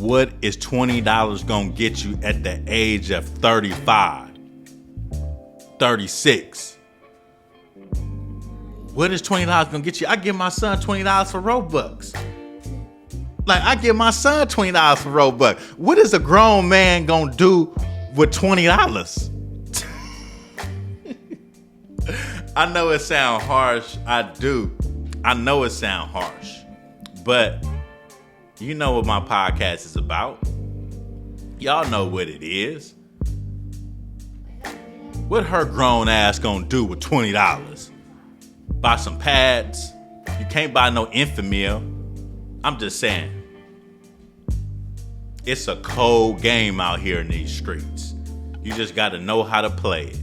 What is $20 gonna get you at the age of 35, 36? What is $20 gonna get you? I give my son $20 for Robux. Like, I give my son $20 for Robux. What is a grown man gonna do with $20? I know it sounds harsh. I do. I know it sounds harsh. But you know what my podcast is about. Y'all know what it is. What her grown ass gonna do with $20? Buy some pads? You can't buy no Enfamil. I'm just saying. It's a cold game out here in these streets. You just gotta know how to play it.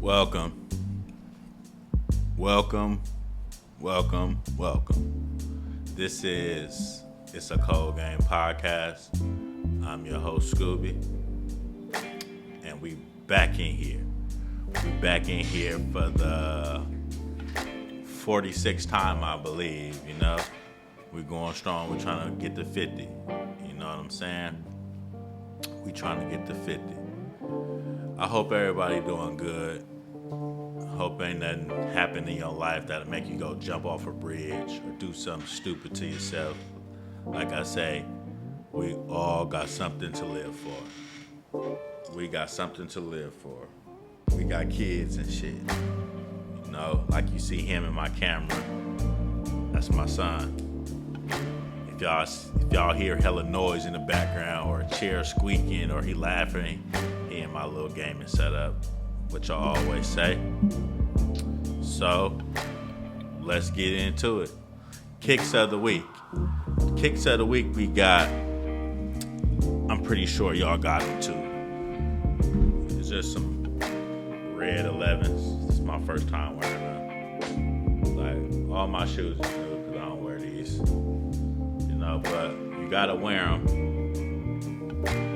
Welcome. This is It's a Cold Game podcast. I'm your host, Scooby. And we back in here. We back in here for the 46th time, I believe, you know. We're going strong. We're trying to get to 50. You know what I'm saying? We trying to get to 50. I hope everybody doing good. Hope ain't nothing happen in your life that'll make you go jump off a bridge or do something stupid to yourself. Like I say, we all got something to live for. We got something to live for. We got kids and shit. You know, like you see him in my camera. That's my son. If y'all hear hella noise in the background or a chair squeaking or he laughing, he in my little gaming setup. What y'all always say. So, let's get into it. Kicks of the week. Kicks of the week we got, I'm pretty sure y'all got them too. It's just some red 11s. This is my first time wearing them. Like, all my shoes are new because I don't wear these. You know, but you gotta wear them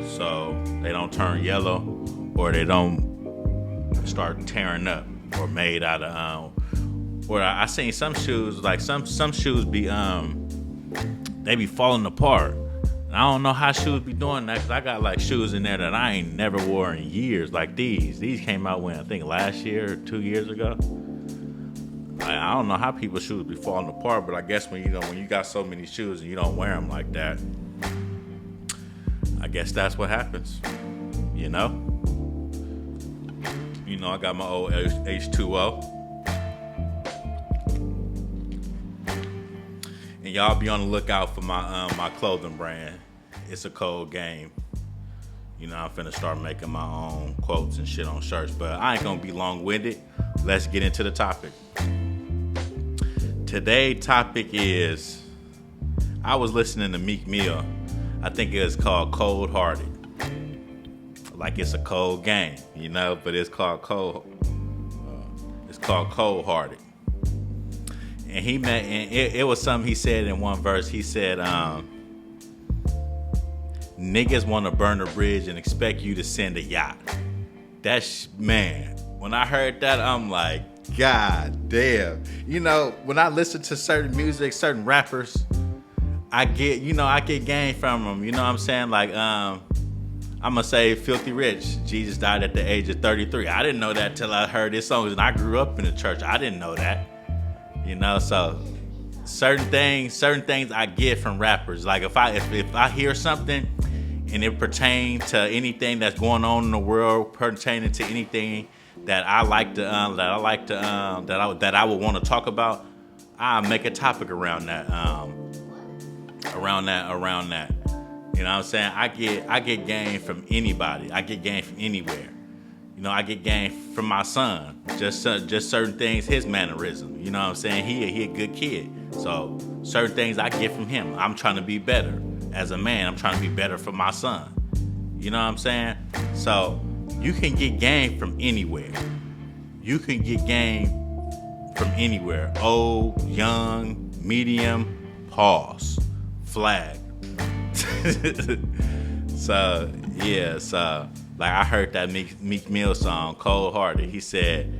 so they don't turn yellow or they don't start tearing up or made out of or I seen some shoes, like some shoes be they be falling apart. And I don't know how shoes be doing that, because I got like shoes in there that I ain't never wore in years, like these came out when I think last year or 2 years ago. I don't know how people's shoes be falling apart, but I guess when you got so many shoes and you don't wear them like that, I guess that's what happens, you know. You know, I got my old H2O. And y'all be on the lookout for my clothing brand. It's a cold game. You know, I'm finna start making my own quotes and shit on shirts. But I ain't gonna be long-winded. Let's get into the topic. Today's topic is, I was listening to Meek Mill. I think it's called Cold Hearted. Like it's a cold game, you know, but it's called Cold Hearted. And it was something he said in one verse. He said, niggas want to burn a bridge and expect you to send a yacht. Man, when I heard that, I'm like, God damn. You know, when I listen to certain music, certain rappers, I get game from them. You know what I'm saying? Like, I'm going to say Filthy Rich. Jesus died at the age of 33. I didn't know that till I heard his songs. And I grew up in the church. I didn't know that. You know, so certain things I get from rappers. Like if I hear something and it pertains to anything that's going on in the world, pertaining to anything that I would want to talk about, I make a topic around that. Around that. You know what I'm saying? I get game from anybody. I get game from anywhere. I get game from my son. Just certain things, his mannerism. You know what I'm saying? He a good kid. So certain things I get from him. I'm trying to be better. As a man, I'm trying to be better for my son. You know what I'm saying? So you can get game from anywhere. You can get game from anywhere. Old, young, medium, pause, flag. So like I heard that Meek Mill song, Cold Hearted. He said,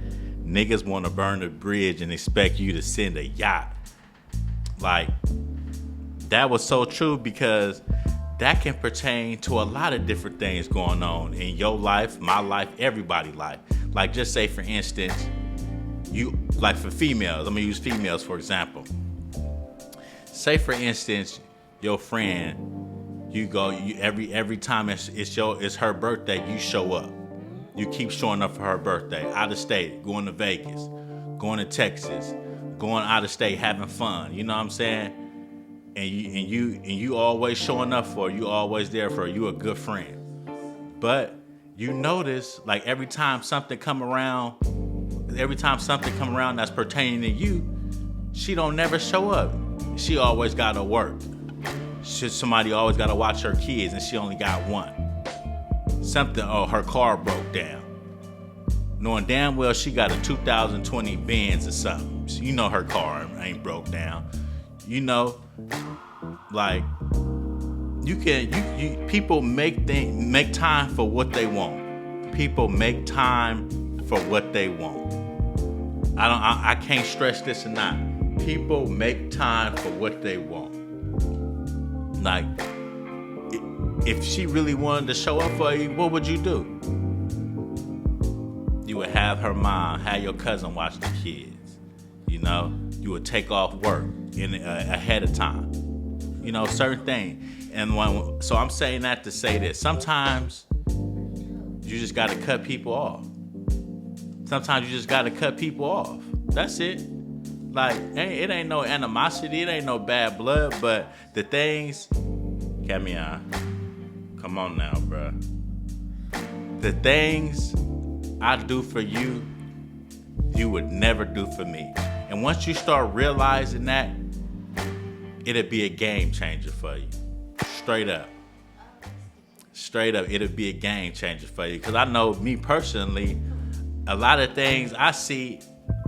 niggas want to burn the bridge and expect you to send a yacht. Like, that was so true, because that can pertain to a lot of different things going on in your life, my life, everybody's life. Like, just say, for instance, like for females, I'm gonna use females for example. Say, for instance, your friend, every time it's her birthday, you show up. You keep showing up for her birthday, out of state, going to Vegas, going to Texas, going out of state, having fun. You know what I'm saying? And you always showing up for her. You always there for her. You a good friend. But you notice, like, every time something come around that's pertaining to you, she don't never show up. She always gotta work. Somebody always gotta watch her kids, and she only got one. Her car broke down. Knowing damn well she got a 2020 Benz or something. So you know her car ain't broke down. Like, people make time for what they want. People make time for what they want. I can't stress this enough. People make time for what they want. Like, if she really wanted to show up for you, what would you do? You would have her mom, have your cousin watch the kids. You would take off work ahead of time. Certain things. And so I'm saying that to say this. Sometimes you just got to cut people off. That's it. Like, it ain't no animosity. It ain't no bad blood. But the things, come on now, bro. The things I do for you, you would never do for me. And once you start realizing that, it'll be a game changer for you. Straight up, it'll be a game changer for you. Because I know, me personally, a lot of things I see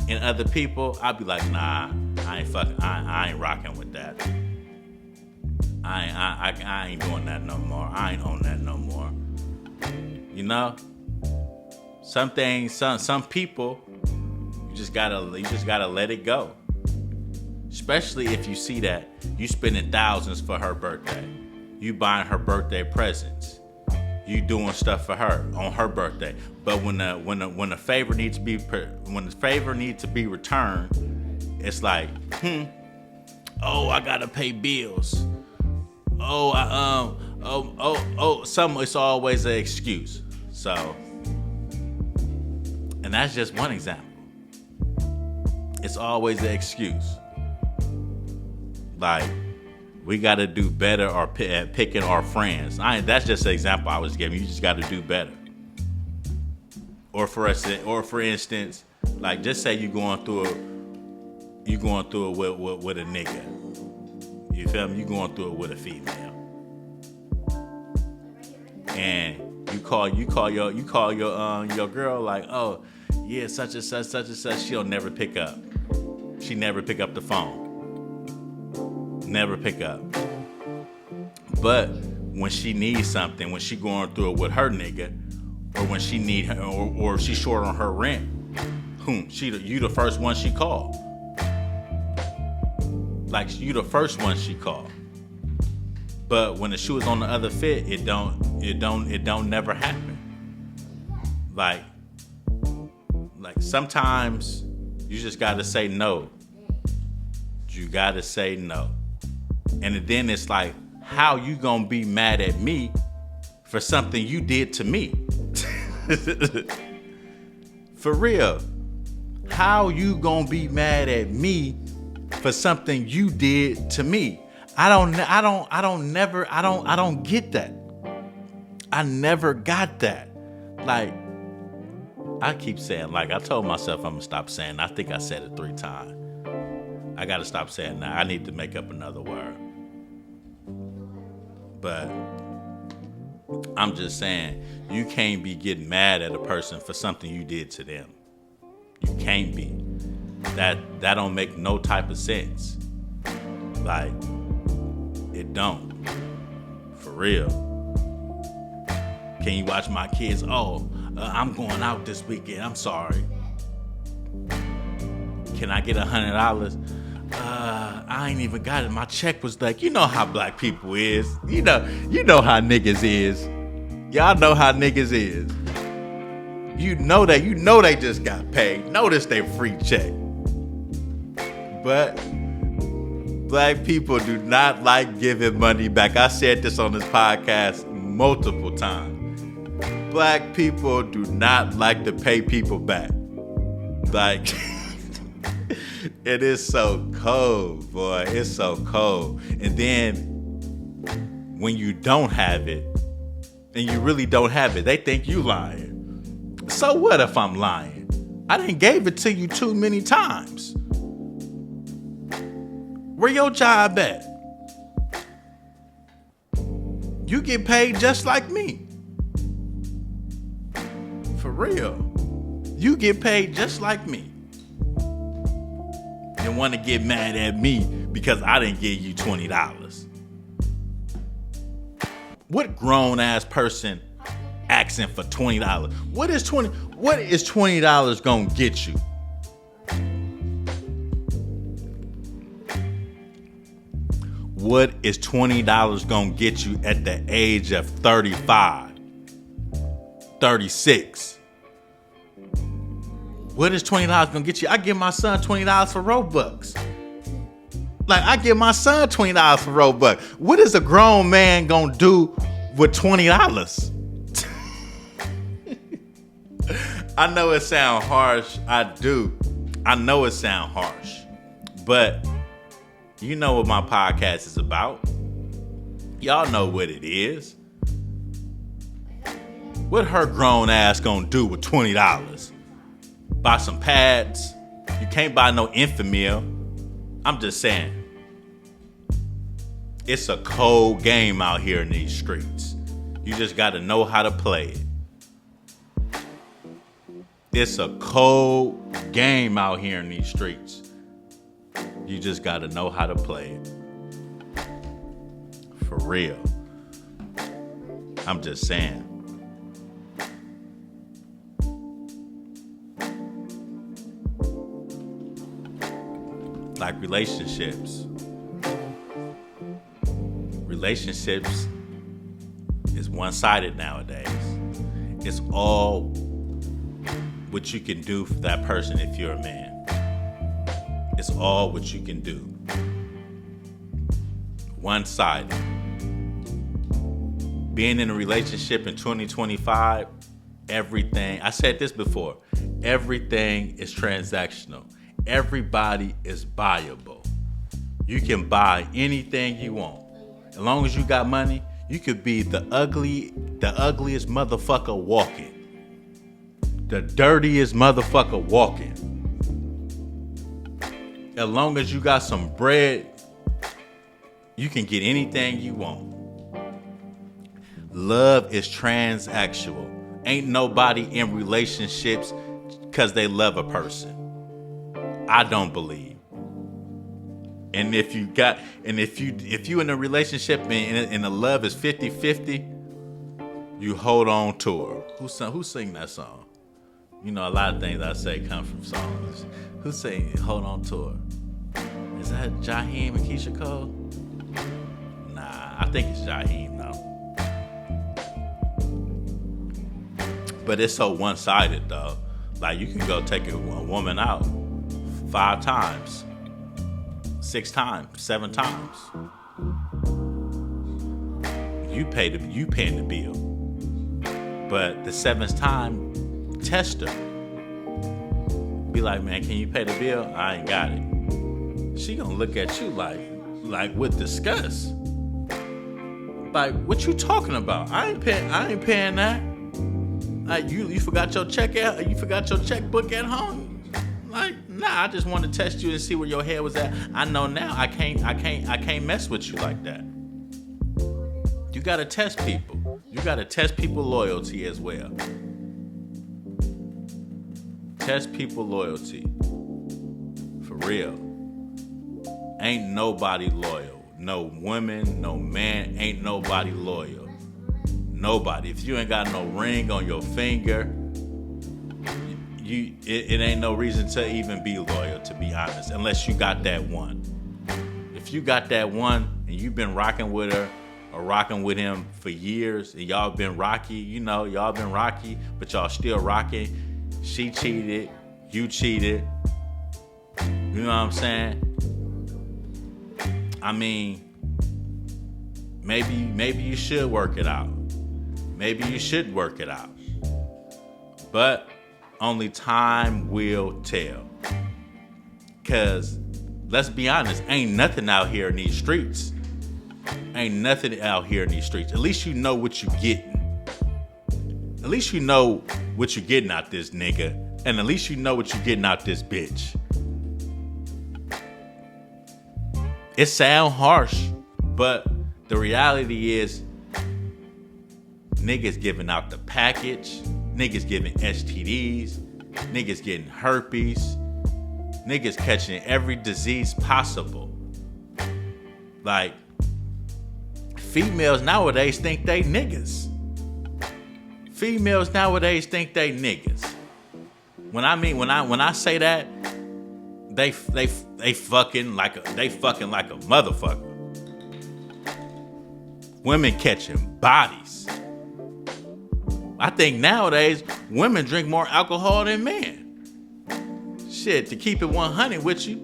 in other people, I'll be like, nah, I ain't rocking with that. I ain't doing that no more. I ain't on that no more. Some things, some people, you just gotta let it go. Especially if you see that you spending thousands for her birthday. You buying her birthday presents. You doing stuff for her on her birthday. But when the favor needs to be returned, it's like, I gotta pay bills. It's always an excuse. So, and that's just one example. It's always an excuse. Like, we got to do better at picking our friends. That's just an example I was giving. You just got to do better. Or for instance, like, just say you going through it with a nigga. You feel me? You going through it with a female, and you call your girl, like, oh yeah, such and such. She'll never pick up. She never pick up the phone. Never pick up. But when she needs something, when she going through it with her nigga, or when she need her, or she's short on her rent, you the first one she called. Like, you the first one she called. But when the shoe is on the other foot, it don't never happen. Like sometimes you just gotta say no. You gotta say no. And then it's like, how you gonna be mad at me for something you did to me? For real. How you gonna be mad at me for something you did to me? I don't get that. I never got that. Like, I keep saying like. I told myself I'm gonna stop saying. I think I said it 3 times. I gotta stop saying that. I need to make up another word. But I'm just saying, you can't be getting mad at a person for something you did to them. You can't be. That don't make no type of sense. Like, it don't. For real. Can you watch my kids? I'm going out this weekend. I'm sorry. Can I get $100? I ain't even got it. My check was like, you know how black people is. You know how niggas is. Y'all know how niggas is. You know they just got paid. Notice they free check. But black people do not like giving money back. I said this on this podcast multiple times. Black people do not like to pay people back. Like, it is so cold, boy. It's so cold. And then when you don't have it, and you really don't have it, they think you lying. So what if I'm lying? I done gave it to you too many times. Where your job at? You get paid just like me. For real. You get paid just like me. And want to get mad at me because I didn't give you $20. What grown ass person asking for $20? What is $20 gonna get you? What is $20 gonna get you at the age of 35, 36? What is $20 gonna get you? I give my son $20 for Robux. Like, I give my son $20 for Robux. What is a grown man gonna do with $20? I know it sounds harsh. I do. I know it sounds harsh. But you know what my podcast is about. Y'all know what it is. What her grown ass gonna do with $20? Buy some pads? You can't buy no Enfamil. I'm just saying. It's a cold game out here in these streets. You just got to know how to play it. It's a cold game out here in these streets. You just got to know how to play it. For real. I'm just saying. Like relationships. Relationships is one-sided nowadays. It's all what you can do for that person if you're a man. It's all what you can do. One-sided. Being in a relationship in 2025, everything, I said this before, everything is transactional. Everybody is buyable. You can buy anything you want. As long as you got money, you could be the ugliest motherfucker walking. The dirtiest motherfucker walking. As long as you got some bread, you can get anything you want. Love is transactional. Ain't nobody in relationships because they love a person. I don't believe. And if you in a relationship and the love is 50-50, you hold on to her. Who sing that song? You know, a lot of things I say come from songs. Who sing Hold On To Her? Is that Jaheim and Keisha Cole? Nah, I think it's Jaheim though. But it's so one-sided though. Like, you can go take a woman out 5 times, 6 times, 7 times. You paying the bill. But the 7th time, test her. Be like, man, can you pay the bill? I ain't got it. She gonna look at you like with disgust. Like, what you talking about? I ain't paying that. Like, you forgot your checkbook at home. Like, nah, I just wanted to test you and see where your head was at. I know now I can't mess with you like that. You gotta test people. You gotta test people loyalty as well. Test people loyalty. For real. Ain't nobody loyal. No woman, no man, ain't nobody loyal. Nobody. If you ain't got no ring on your finger, it ain't no reason to even be loyal, to be honest, unless you got that one. If you got that one and you've been rocking with her or rocking with him for years and y'all been rocky, but y'all still rocking. She cheated, you cheated. You know what I'm saying? I mean, maybe you should work it out. Maybe you should work it out. But only time will tell. Because, let's be honest, ain't nothing out here in these streets. Ain't nothing out here in these streets. At least you know what you're getting. At least you know what you're getting out this nigga. And at least you know what you're getting out this bitch. It sound harsh, but the reality is niggas giving out the package, niggas giving STDs, niggas getting herpes, niggas catching every disease possible. Like, females nowadays think they niggas. Females nowadays think they niggas. When I say that, they fucking like a motherfucker. Women catching bodies. I think nowadays women drink more alcohol than men. Shit, to keep it 100 with you,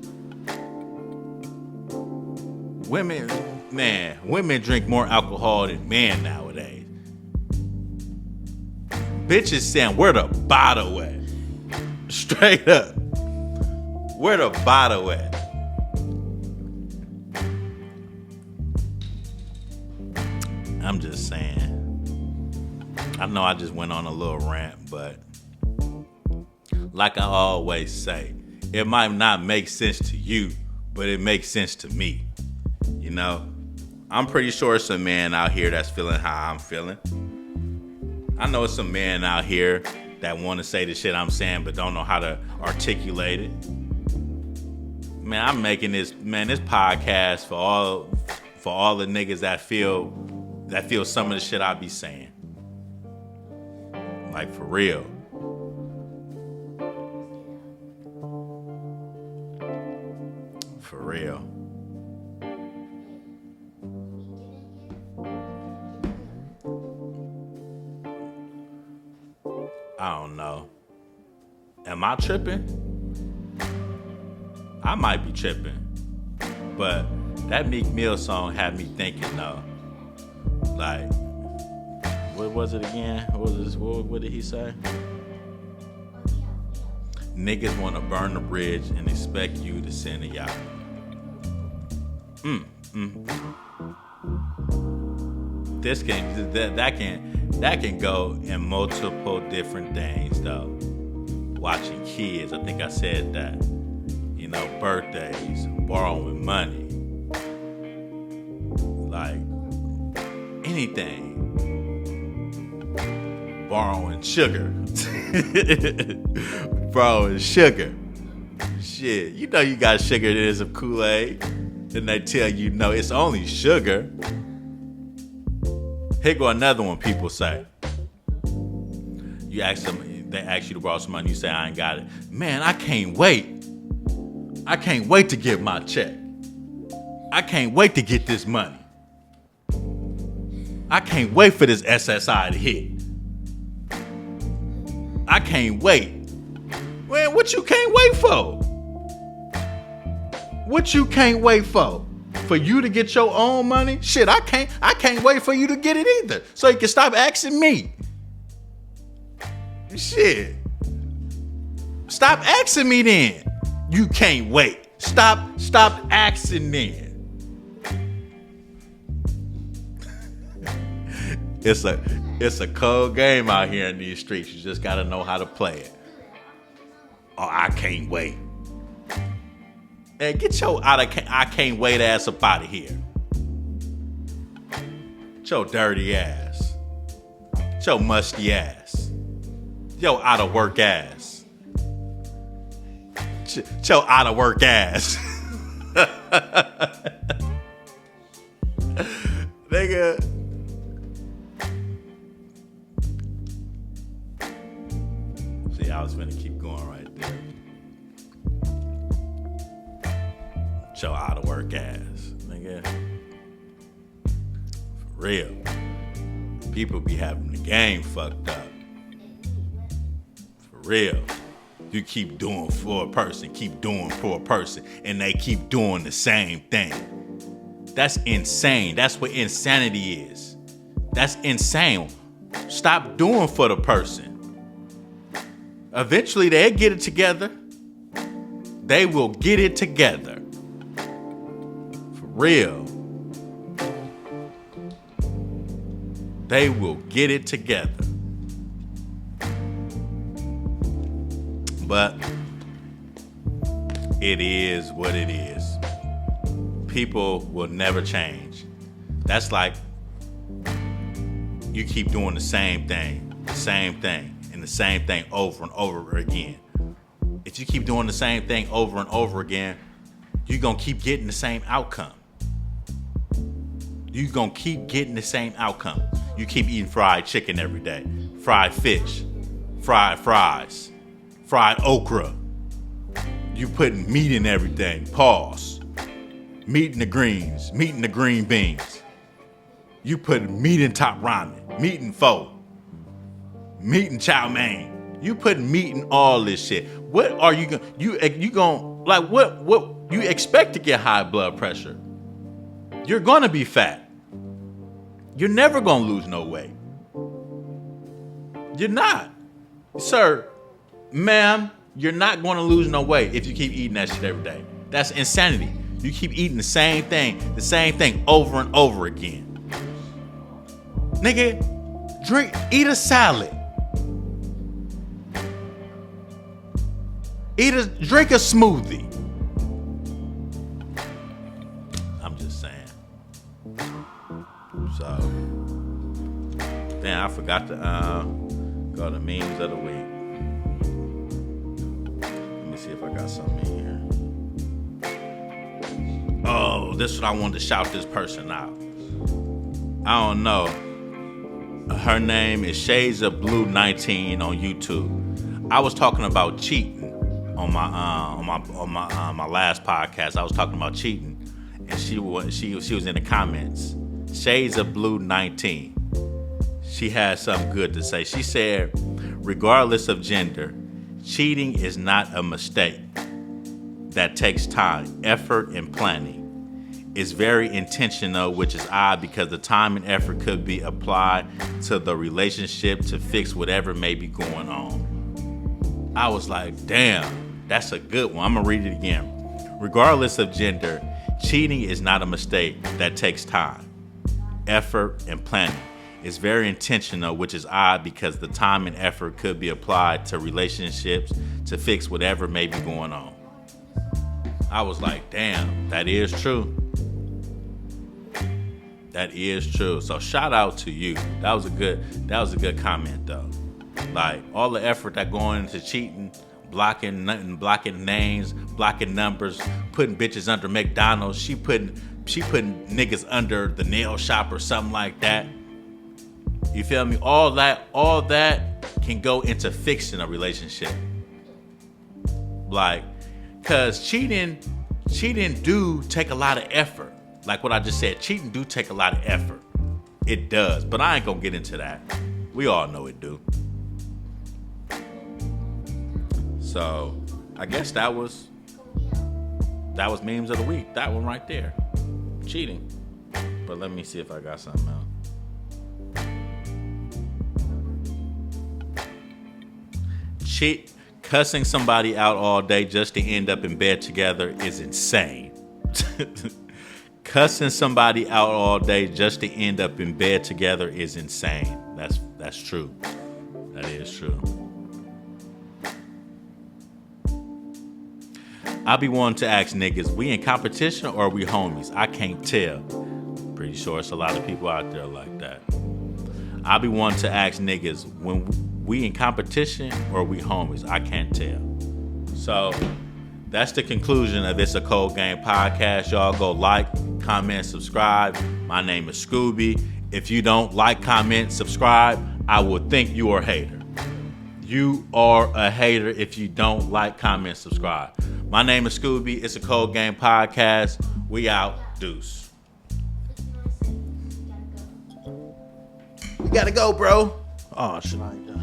women drink more alcohol than men nowadays. Bitches saying, where the bottle at? Straight up. Where the bottle at? I'm just saying. I know I just went on a little rant, but like I always say, it might not make sense to you, but it makes sense to me. You know, I'm pretty sure it's a man out here that's feeling how I'm feeling. I know it's some men out here that want to say the shit I'm saying, but don't know how to articulate it. Man, I'm making this podcast for all the niggas that feel some of the shit I be saying. Like, for real. For real. I don't know. Am I tripping? I might be tripping. But that Meek Mill song had me thinking, though. Like, what was it again? What did he say? Niggas want to burn the bridge and expect you to send a yacht. That can go in multiple different things, though. Watching kids, I think I said that. You know, birthdays, borrowing money, like anything. Borrowing sugar. Borrowing sugar. Shit, you know you got sugar in some Kool-Aid. And they tell you, no, it's only sugar. Here go another one people say. You ask them, they ask you to borrow some money, you say, I ain't got it. Man, I can't wait. I can't wait to get my check. I can't wait to get this money. I can't wait for this SSI to hit. I can't wait. Man, what you can't wait for? What you can't wait for? For you to get your own money? Shit, I can't wait for you to get it either. So you can stop asking me. Shit. Stop asking me then. You can't wait. Stop asking then. It's like, It's a cold game out here in these streets. You just got to know how to play it. Oh, I can't wait. Hey, get your I can't wait ass up out of here. Get your dirty ass. Get your musty ass. Yo, out of work ass. Get your out of work ass. Nigga. See, I was gonna keep going right there. Get your out of work ass, nigga. For real. People be having the game fucked up. For real. You keep doing for a person, and they keep doing the same thing. That's insane. That's what insanity is. That's insane. Stop doing for the person. Eventually, they'll get it together. They will get it together. For real. They will get it together. But it is what it is. People will never change. That's like you keep doing the same thing, and the same thing over and over again. If you keep doing the same thing over and over again, you're going to keep getting the same outcome. You're going to keep getting the same outcome. You keep eating fried chicken every day, fried fish, fried fries, fried okra. You putting meat in everything. Pause. Meat in the greens, meat in the green beans. You putting meat in top ramen, meat in pho, meat in chow mein. You putting meat in all this shit. What are you going? You going like what you expect to get high blood pressure? You're gonna be fat. You're never gonna lose no weight. You're not, sir, ma'am. You're not gonna lose no weight if you keep eating that shit every day. That's insanity. You keep eating the same thing over and over again. Nigga, eat a salad. Drink a smoothie. I'm just saying. So, damn, I forgot to go to memes of the week. Let me see if I got something in here. Oh, this is what I wanted to shout this person out. I don't know. Her name is Shades of Blue 19 on YouTube. I was talking about cheating on my last podcast. I was talking about cheating, and she was in the comments. Shades of Blue 19. She had something good to say. She said, regardless of gender, cheating is not a mistake that takes time, effort, and planning. It's very intentional, which is odd because the time and effort could be applied to the relationship to fix whatever may be going on. I was like, damn, that's a good one. I'm going to read it again. Regardless of gender, cheating is not a mistake that takes time, effort, and planning. It's very intentional, which is odd because the time and effort could be applied to relationships to fix whatever may be going on. I was like, damn, that is true. That is true. So shout out to you. That was a good comment though. Like all the effort that going into cheating, blocking names, blocking numbers, putting bitches under McDonald's. She putting niggas under the nail shop or something like that. You feel me? All that can go into fixing a relationship. Like, cause cheating do take a lot of effort. Like what I just said, cheating do take a lot of effort. It does, but I ain't gonna get into that. We all know it do. So, I guess that was memes of the week. That one right there. Cheating. But let me see if I got something else. Cussing somebody out all day just to end up in bed together is insane. Cussing somebody out all day just to end up in bed together is insane. That's That's true. That is true. I be wanting to ask niggas, we in competition or we homies? I can't tell. Pretty sure it's a lot of people out there like that. I be wanting to ask niggas, when we in competition or we homies? I can't tell. So that's the conclusion of this A Cold Game podcast. Y'all go like, comment, subscribe. My name is Scooby. If you don't like, comment, subscribe, I will think you are a hater. You are a hater if you don't like, comment, subscribe. My name is Scooby. It's A Cold Game podcast. We out. Deuce. You gotta go, bro. Oh, shit, I ain't done.